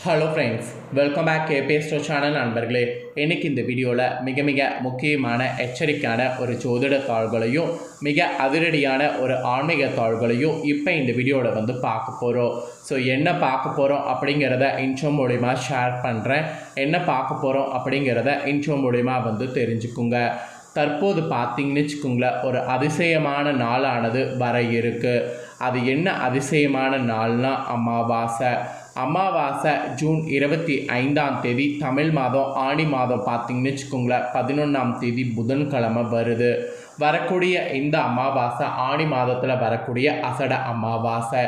Hello friends, welcome back கேபிஎஸ்டோ channel நண்பர்களே. இன்றைக்கி இந்த வீடியோவில் மிக முக்கியமான எச்சரிக்கையான ஒரு ஜோதிட தாள்களையும் மிக அதிரடியான ஒரு ஆன்மீக தாள்களையும் இப்போ இந்த வீடியோவில் பார்க்க போகிறோம். ஸோ என்ன பார்க்க போகிறோம் அப்படிங்கிறத இன்ட்ரோ மூலிமா ஷேர் பண்ணுறேன். என்ன பார்க்க போகிறோம் அப்படிங்கிறத இன்ட்ரோ மூலிமா தெரிஞ்சுக்குங்க. தற்போது பார்த்திங்கன்னு வச்சுக்கோங்களேன், ஒரு அதிசயமான நாளானது வர இருக்குது. அது என்ன அதிசயமான நாள்னா அமாவாசை ஜூன் 25 தமிழ் மாதம் ஆணி மாதம் பார்த்திங்கன்னு வச்சுக்கோங்களேன் 11 புதன்கிழமை வருது. வரக்கூடிய இந்த அமாவாசை ஆணி மாதத்தில் வரக்கூடிய அசட அமாவாசை.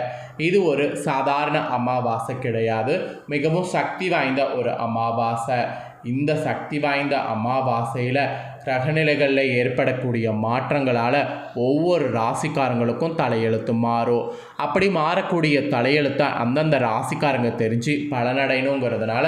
இது ஒரு சாதாரண அமாவாசை கிடையாது, மிகவும் சக்தி வாய்ந்த ஒரு அமாவாசை. இந்த சக்தி வாய்ந்த அமாவாசையில் கிரகநிலைகளில் ஏற்படக்கூடிய மாற்றங்களால் ஒவ்வொரு ராசிக்காரங்களுக்கும் தலையெழுத்து மாறும். அப்படி மாறக்கூடிய தலையெழுத்தை அந்தந்த ராசிக்காரங்க தெரிஞ்சு பலனடையணுங்கிறதுனால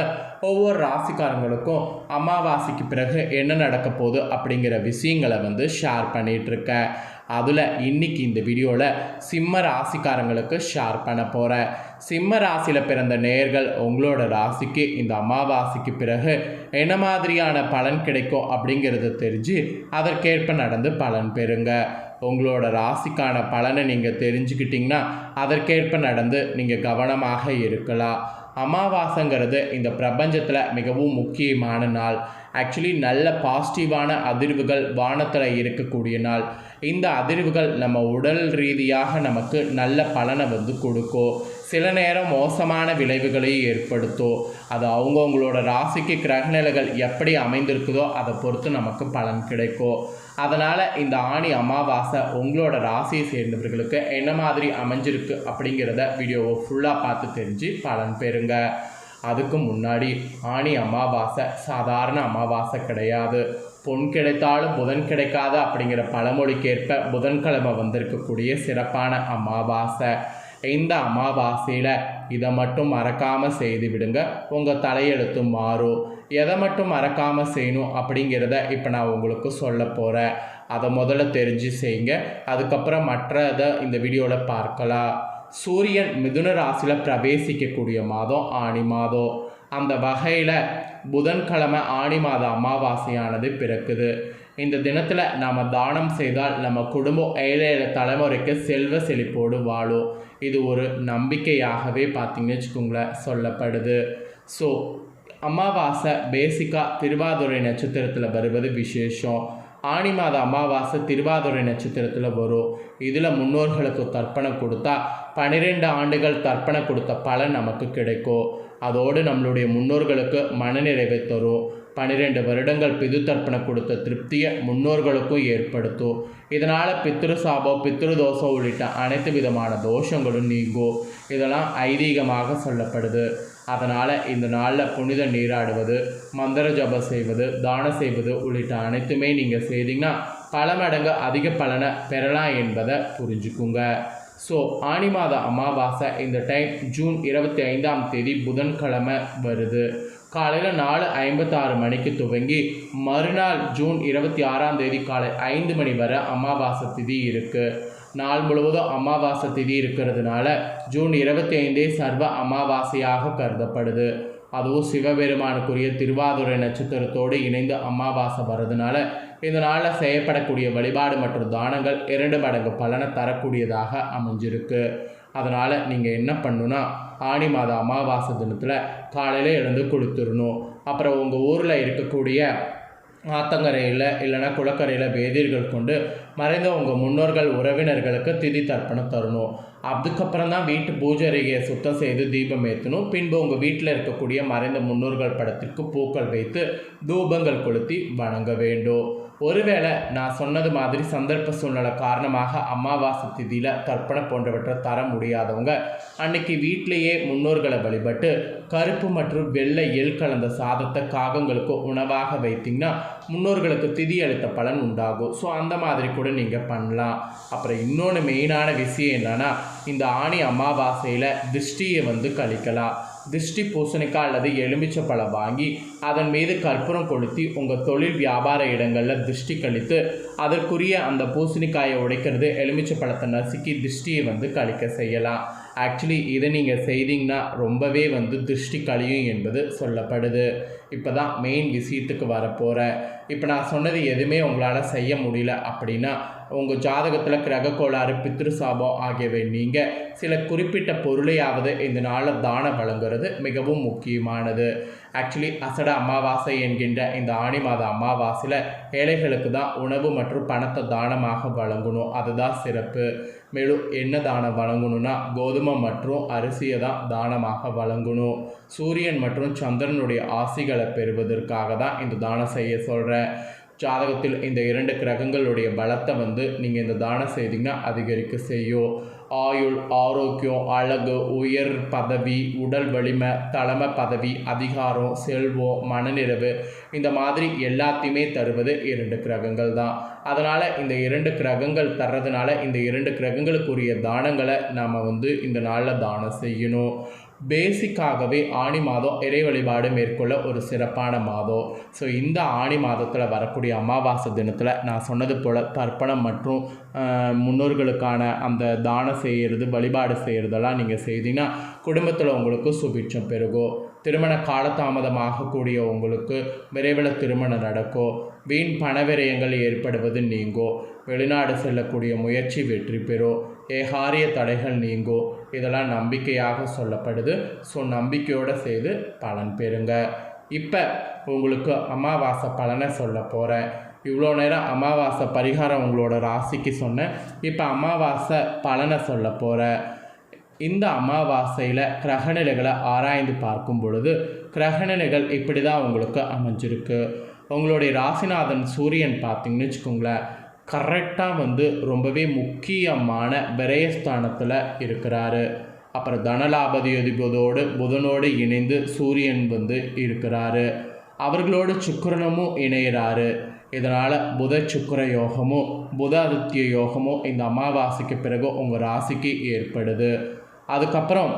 ஒவ்வொரு ராசிக்காரங்களுக்கும் அமாவாசைக்கு பிறகு என்ன நடக்க போகுது அப்படிங்கிற விஷயங்களை ஷேர் பண்ணிகிட்ருக்கேன். அதில் இன்றைக்கி இந்த வீடியோவில் சிம்ம ராசிக்காரங்களுக்கு ஷேர் பண்ண போகிறேன். சிம்ம ராசியில் பிறந்த நேயர்கள் உங்களோட ராசிக்கு இந்த அமாவாசைக்கு பிறகு என்ன மாதிரியான பலன் கிடைக்கும் அப்படிங்கிறத தெரிஞ்சு அதற்கேற்ப நடந்து பலன் பெறுங்க. உங்களோட ராசிக்கான பலனை நீங்கள் தெரிஞ்சுக்கிட்டிங்கன்னா அதற்கேற்ப நடந்து நீங்கள் கவனமாக இருக்கலாம். அமாவாசைங்கிறது இந்த பிரபஞ்சத்தில் மிகவும் முக்கியமான நாள். ஆக்சுவலி நல்ல பாசிட்டிவான அதிர்வுகள் வானத்தில் இருக்கக்கூடிய நாள். இந்த அதிர்வுகள் நம்ம உடல் ரீதியாக நமக்கு நல்ல பலனை கொடுக்கும். சில நேரம் மோசமான விளைவுகளையும் ஏற்படுத்தும். அது அவங்கவுங்களோட ராசிக்கு கிரகநிலைகள் எப்படி அமைந்திருக்குதோ அதை பொறுத்து நமக்கு பலன் கிடைக்கும். அதனால் இந்த ஆணி அமாவாசை உங்களோட ராசியை சேர்ந்தவர்களுக்கு என்ன மாதிரி அமைஞ்சிருக்கு அப்படிங்கிறத வீடியோவை ஃபுல்லாக பார்த்து தெரிஞ்சு பலன் பெறுங்க. அதுக்கு முன்னாடி ஆணி அமாவாசை சாதாரண அமாவாசை கிடையாது. பொன் கிடைத்தாலும் புதன் கிடைக்காது அப்படிங்கிற பழமொழிக்கேற்ப புதன்கிழமை வந்திருக்கக்கூடிய சிறப்பான அமாவாசை. இந்த அமாவாசையில் இதை மட்டும் மறக்காமல் செய்து விடுங்க, உங்கள் தலையெழுத்து மாறும். எதை மட்டும் மறக்காமல் செய்யணும் அப்படிங்கிறத இப்போ நான் உங்களுக்கு சொல்ல போகிறேன். அதை முதல்ல தெரிஞ்சு செய்யுங்க, அதுக்கப்புறம் மற்றதை இந்த வீடியோவில் பார்க்கலாம். சூரியன் மிதுன ராசியில் பிரவேசிக்கக்கூடிய மாதம் ஆணி மாதம். அந்த வகையில் புதன்கிழமை ஆணி மாத அமாவாசையானது பிறக்குது. இந்த தினத்தில் நாம் தானம் செய்தால் நம்ம குடும்பம் 7 தலைமுறைக்கு செல்வ செழிப்போடு வாழும். இது ஒரு நம்பிக்கையாகவே பார்த்திங்கன்னு வச்சுக்கோங்களேன் சொல்லப்படுது. ஸோ அமாவாசை பேசிக்காக திருவாதிரை நட்சத்திரத்தில் வருவது விசேஷம். ஆணி மாத அமாவாசை திருவாதிரை நட்சத்திரத்தில் வரும். இதில் முன்னோர்களுக்கு தர்ப்பணம் கொடுத்தா 12 ஆண்டுகள் தர்ப்பணம் கொடுத்த பலன் நமக்கு கிடைக்கும். அதோடு நம்மளுடைய முன்னோர்களுக்கு மனநிறைவை தரும். 12 வருடங்கள் பிது தர்ப்பணம் கொடுத்த திருப்தியை முன்னோர்களுக்கும் ஏற்படுத்தும். இதனால் பித்ரு சாபம் பித்ரு தோஷம் உள்ளிட்ட அனைத்து விதமான தோஷங்களும் நீங்கும். இதெல்லாம் ஐதீகமாக சொல்லப்படுது. அதனால் இந்த நாளில் புனித நீராடுவது, மந்திர ஜபம் செய்வது, தானம் செய்வது உள்ளிட்ட அனைத்துமே நீங்கள் செய்தீங்கன்னா பல மடங்கு அதிக பலனை பெறலாம் என்பதை புரிஞ்சுக்குங்க. ஸோ ஆணி மாத அமாவாசை இந்த டைம் ஜூன் 25 புதன்கிழமை வருது. காலையில் 4:56 மணிக்கு துவங்கி மறுநாள் ஜூன் 26 காலை 5 மணி வரை அமாவாசை திதி இருக்குது. நாள் முழுவதும் அமாவாசை திதி இருக்கிறதுனால ஜூன் 25 சர்வ அமாவாசையாக கருதப்படுது. அதுவும் சிவபெருமானுக்குரிய திருவாதிரை நட்சத்திரத்தோடு இணைந்து அமாவாசை வர்றதுனால இந்த நாளில் செய்யப்படக்கூடிய வழிபாடு மற்றும் தானங்கள் 2 மடங்கு பலனை தரக்கூடியதாக அமைஞ்சிருக்கு. அதனால் நீங்கள் என்ன பண்ணணுன்னா ஆணி மாத அமாவாசை தினத்தில் காலையில் எழுந்து குளித்துடணும். அப்புறம் உங்கள் ஊரில் இருக்கக்கூடிய ஆத்தங்கரையில் இல்லைனா குளக்கரையில் வேதியர்கள் கொண்டு மறைந்த உங்கள் முன்னோர்கள் உறவினர்களுக்கு திதி தர்ப்பணம் தரணும். அதுக்கப்புறம் தான் வீட்டு பூஜை அறையை சுத்தம் செய்து தீபம் ஏற்றணும். பின்பு உங்கள் வீட்டில் இருக்கக்கூடிய மறைந்த முன்னோர்கள் படத்திற்கு பூக்கள் வைத்து தூபங்கள் கொளுத்தி வணங்க வேண்டும். ஒருவேளை நான் சொன்னது மாதிரி சந்தர்ப்ப சூழ்நிலை காரணமாக அமாவாசை திதியில் தர்ப்பணம் போன்றவற்றை தர முடியாதவங்க அன்னைக்கு வீட்டிலேயே முன்னோர்களை வழிபட்டு கருப்பு மற்றும் வெள்ளை எள் கலந்த சாதத்தை காகங்களுக்கு உணவாக வைத்திங்கன்னா முன்னோர்களுக்கு திதி அளித்த பலன் உண்டாகும். ஸோ அந்த மாதிரி கூட நீங்கள் பண்ணலாம். அப்புறம் இன்னொன்று மெயினான விஷயம் என்னென்னா, இந்த ஆணி அமாவாசையில் திருஷ்டியை கழிக்கலாம். திருஷ்டி பூசணிக்காய் அல்லது எலுமிச்சை பழம் வாங்கி அதன் மீது கற்பூரம் கொளுத்தி உங்கள் தொழில் வியாபார இடங்களில் திருஷ்டி கழித்து அதற்குரிய அந்த பூசணிக்காயை உடைக்கிறது, எலுமிச்சை பழத்தை நசுக்கி திருஷ்டியை கழிக்க செய்யலாம். ஆக்சுவலி இதை நீங்கள் செய்தீங்கன்னா ரொம்பவே திருஷ்டி கழியும் என்பது சொல்லப்படுது. இப்போ தான் மெயின் விஷயத்துக்கு வரப்போகிறேன். இப்போ நான் சொன்னது எதுவுமே உங்களால் செய்ய முடியல அப்படின்னா உங்கள் ஜாதகத்தில் கிரக கோளாறு, பித்ரு சாபம் ஆகியவை நீங்கள் சில குறிப்பிட்ட பொருளையாவது இந்த நாளில் தானம் வழங்குறது மிகவும் முக்கியமானது. ஆக்சுவலி அசட அமாவாசை என்கின்ற இந்த ஆணி மாத அமாவாசையில் ஏழைகளுக்கு தான் உணவு மற்றும் பணத்தை தானமாக வழங்கணும். அதுதான் சிறப்பு. மேலும் என்ன தானம் வழங்கணும்னா கோதுமை மற்றும் அரிசியை தான் தானமாக வழங்கணும். சூரியன் மற்றும் சந்திரனுடைய ஆசிகளை பெறுவதற்காக தான் இந்த தானம் செய்ய சொல்கிறேன். ஜாதகத்தில் இந்த 2 கிரகங்களுடைய பலத்தை நீங்கள் இந்த தானம் செய்தீங்கன்னா அதிகரிக்க செய்யும். ஆயுள், ஆரோக்கியம், அழகு, உயர் பதவி, உடல் வலிமை, தலைமை பதவி, அதிகாரம், செல்வம், மனநிறைவு, இந்த மாதிரி எல்லாத்தையுமே தருவது 2 கிரகங்கள் தான். அதனால் இந்த 2 கிரகங்கள் தர்றதுனால இந்த 2 கிரகங்களுக்குரிய தானங்களை நாம் இந்த நாளில் தானம் செய்யணும். பேசிக்காகவே ஆணி மாதம் இறை வழிபாடு மேற்கொள்ள ஒரு சிறப்பான மாதம். ஸோ இந்த ஆணி மாதத்தில் வரக்கூடிய அமாவாசை தினத்தில் நான் சொன்னது போல் தர்ப்பணம் மற்றும் முன்னோர்களுக்கான அந்த தானம் செய்கிறது, வழிபாடு செய்கிறதெல்லாம் நீங்கள் செய்தீங்கன்னா குடும்பத்தில் உங்களுக்கு சுபிட்சம் பெருகும். திருமண காலதாமதமாகக்கூடிய உங்களுக்கு விரைவில் திருமணம் நடக்கும். வீண் பணவிரயங்கள் ஏற்படுவது நீங்கும். வெளிநாடு செல்லக்கூடிய முயற்சி வெற்றி பெறும். ஏகாரிய தடைகள் நீங்கும். இதெல்லாம் நம்பிக்கையாக சொல்லப்படுது. ஸோ நம்பிக்கையோடு செய்து பலன் பெறுங்க. இப்போ உங்களுக்கு அமாவாசை பலனை சொல்ல போகிறேன். இவ்வளோ நேரம் அமாவாசை பரிகாரம் உங்களோட ராசிக்கு சொன்னேன். இப்போ அமாவாசை பலனை சொல்ல போகிறேன். இந்த அமாவாசையில் கிரகநிலைகளை ஆராய்ந்து பார்க்கும் பொழுது கிரகநிலைகள் இப்படி தான் உங்களுக்கு அமைஞ்சிருக்கு. உங்களுடைய ராசிநாதன் சூரியன் பார்த்திங்கன்னு வச்சுக்கோங்களேன், கரெக்டாக ரொம்பவே முக்கியமான விரயஸ்தானத்தில் இருக்கிறாரு. அப்புறம் தனலாபதியோடு புதனோடு இணைந்து சூரியன் இருக்கிறாரு. அவர்களோடு சுக்கிரனும் இணைகிறாரு. இதனால் புத சுக்கிர யோகமும் புத ஆதித்ய யோகமும் இந்த அமாவாசைக்கு பிறகு உங்கள் ராசிக்கு ஏற்படுது. அதுக்கப்புறம்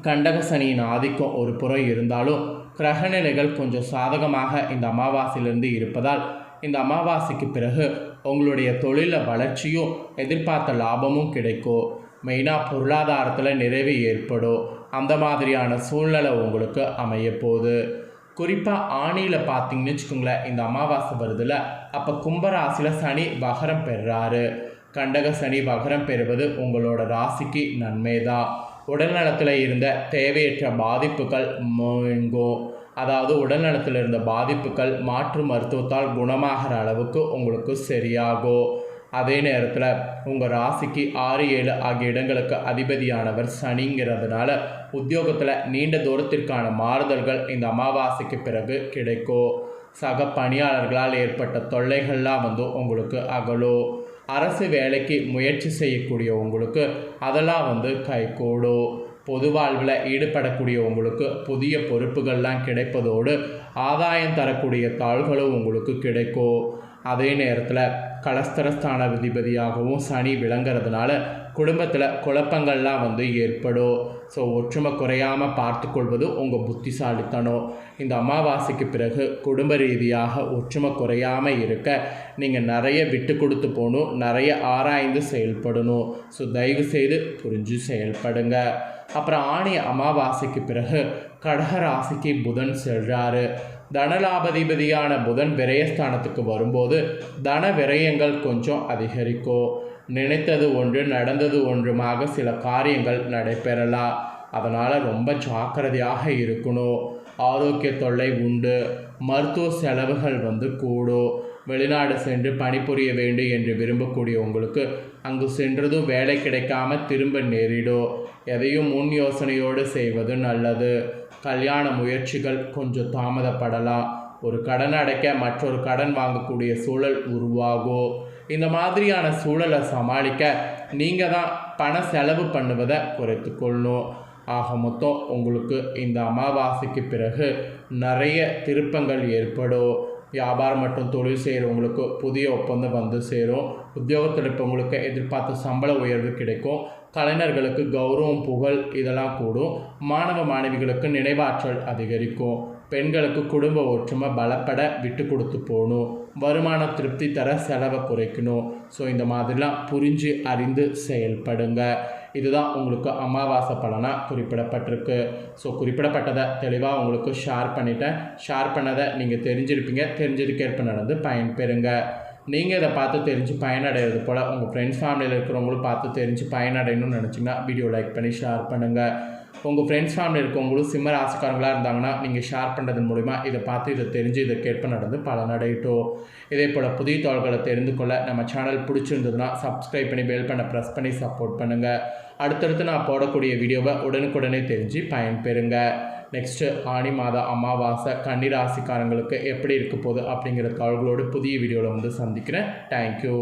கண்டக சனியின் ஆதிக்கம் ஒரு புறம் இருந்தாலும் கிரகநிலைகள் கொஞ்சம் சாதகமாக இந்த அமாவாசையிலிருந்து இருப்பதால் இந்த அமாவாசைக்கு பிறகு உங்களுடைய தொழிலில் வளர்ச்சியும் எதிர்பார்த்த லாபமும் கிடைக்கும். மெயினாக பொருளாதாரத்தில் நிறைவு ஏற்படும். அந்த மாதிரியான சூழ்நிலை உங்களுக்கு அமைய போகுது. குறிப்பாக ஆணியில் பார்த்தீங்கன்னு வச்சுக்கோங்களேன், இந்த அமாவாசை வருதுல, அப்போ கும்பராசியில் சனி வகரம் பெறுறாரு. கண்டக சனி வகரம் பெறுவது உங்களோட ராசிக்கு நன்மை தான். உடல்நலத்தில் இருந்த தேவையற்ற பாதிப்புகள் நீங்கும். அதாவது உடல்நலத்தில் இருந்த பாதிப்புகள் மாற்று மருத்துவத்தால் குணமாகிற அளவுக்கு உங்களுக்கு சரியாகும். அதே நேரத்தில் உங்கள் ராசிக்கு 6, 7 ஆகிய இடங்களுக்கு அதிபதியானவர் சனிங்கிறதுனால உத்தியோகத்தில் நீண்ட தூரத்திற்கான மாறுதல்கள் இந்த அமாவாசைக்கு பிறகு கிடைக்கும். சக பணியாளர்களால் ஏற்பட்ட தொல்லைகள்லாம் உங்களுக்கு அகலும். அரசு வேலைக்கு முயற்சி செய்யக்கூடிய உங்களுக்கு அதெல்லாம் கைகூடும். பொது வாழ்வில் ஈடுபடக்கூடிய உங்களுக்கு புதிய பொறுப்புகள்லாம் கிடைப்பதோடு ஆதாயம் தரக்கூடிய தாள்களும் உங்களுக்கு கிடைக்கும். அதே நேரத்தில் கலஸ்தரஸ்தான அதிபதியாகவும் சனி விளங்குறதுனால குடும்பத்தில் குழப்பங்கள்லாம் ஏற்படும். ஸோ ஒற்றுமை குறையாமல் பார்த்து கொள்வது உங்கள் புத்திசாலித்தனம். இந்த அமாவாசைக்கு பிறகு குடும்ப ரீதியாக ஒற்றுமை குறையாமல் இருக்க நீங்கள் நிறைய விட்டு கொடுத்து போகணும், நிறைய ஆராய்ந்து செயல்படணும். ஸோ தயவு செய்து புரிஞ்சு செயல்படுங்க. அப்புறம் ஆணி அமாவாசைக்கு பிறகு கடக ராசிக்கு புதன் செல்றாரு. தனலாபதிபதியான புதன் விரயஸ்தானத்துக்கு வரும்போது தன விரயங்கள் கொஞ்சம் அதிகரிக்கும். நினைத்தது ஒன்று நடந்தது ஒன்றுமாக சில காரியங்கள் நடைபெறலாம். அதனால் ரொம்ப ஜாக்கிரதையாக இருக்கணும். ஆரோக்கிய தொல்லை உண்டு. மருத்துவ செலவுகள் கூடும். வெளிநாடு சென்று பணிபுரிய வேண்டும் என்று விரும்பக்கூடிய உங்களுக்கு அங்கு சென்றதும் வேலை கிடைக்காம திரும்ப நேரிடும். எதையும் முன் யோசனையோடு செய்வது நல்லது. கல்யாண முயற்சிகள் கொஞ்சம் தாமதப்படலாம். ஒரு கடன் அடைக்க மற்றொரு கடன் வாங்கக்கூடிய சூழல் உருவாகும். இந்த மாதிரியான சூழலை சமாளிக்க நீங்கள் தான் பண செலவு பண்ணுவதை குறைத்து கொள்ளணும். ஆக மொத்தம் உங்களுக்கு இந்த அமாவாசைக்கு பிறகு நிறைய திருப்பங்கள் ஏற்படும். வியாபாரம் மற்றும் தொழில் செய்கிறவங்களுக்கு புதிய ஒப்பந்தம் சேரும். உத்தியோகத்தில் இருப்பவங்களுக்கு எதிர்பார்த்த சம்பள உயர்வு கிடைக்கும். கலைஞர்களுக்கு கௌரவம் புகழ் இதெல்லாம் கூடும். மாணவ மாணவிகளுக்கு நினைவாற்றல் அதிகரிக்கும். பெண்களுக்கு குடும்ப ஒற்றுமை பலப்பட விட்டு கொடுத்து போகணும். வருமான திருப்தி தர செலவை குறைக்கணும். ஸோ இந்த மாதிரிலாம் புரிஞ்சு அறிந்து செயல்படுங்க. இதுதான் உங்களுக்கு அமாவாசை பலனாக குறிப்பிடப்பட்டிருக்கு. ஸோ குறிப்பிடப்பட்டதை தெளிவாக உங்களுக்கு ஷேர் பண்ணிட்டேன். ஷேர் பண்ணதை நீங்கள் தெரிஞ்சிருப்பீங்க. தெரிஞ்சதுக்கேற்ப நடந்து பயன்பெறுங்க. நீங்கள் இதை பார்த்து தெரிஞ்சு பயனடைகிறது போல் உங்கள் ஃப்ரெண்ட்ஸ் ஃபேமிலியில் இருக்கிறவங்களும் பார்த்து தெரிஞ்சு பயனடையணும்னு நினச்சிங்கன்னா வீடியோ லைக் பண்ணி ஷேர் பண்ணுங்கள். உங்கள் ஃப்ரெண்ட்ஸ் ஃபேமிலி இருக்கவங்களும் சிம்ம ராசிக்காரங்களாக இருந்தாங்கன்னா நீங்கள் ஷேர் பண்ணுறதன் மூலிமா இதை பார்த்து இதை தெரிஞ்சு இதற்கேற்ப நடந்து பலனடையட்டும். இதே போல் புதிய தகவல்களை தெரிந்து கொள்ள நம்ம சேனல் பிடிச்சிருந்ததுன்னா சப்ஸ்கிரைப் பண்ணி பெல் பண்ண ப்ரெஸ் பண்ணி சப்போர்ட் பண்ணுங்கள். அடுத்தடுத்து நான் போடக்கூடிய வீடியோவை உடனுக்குடனே தெரிஞ்சு பயன்பெறுங்க. நெக்ஸ்ட்டு ஆனி மாத அமாவாசை கன்னி ராசிக்காரங்களுக்கு எப்படி இருக்க போகுது அப்படிங்கிற தகவல்களோடு புதிய வீடியோவில் வந்து சந்திக்கிறேன். தேங்க்யூ.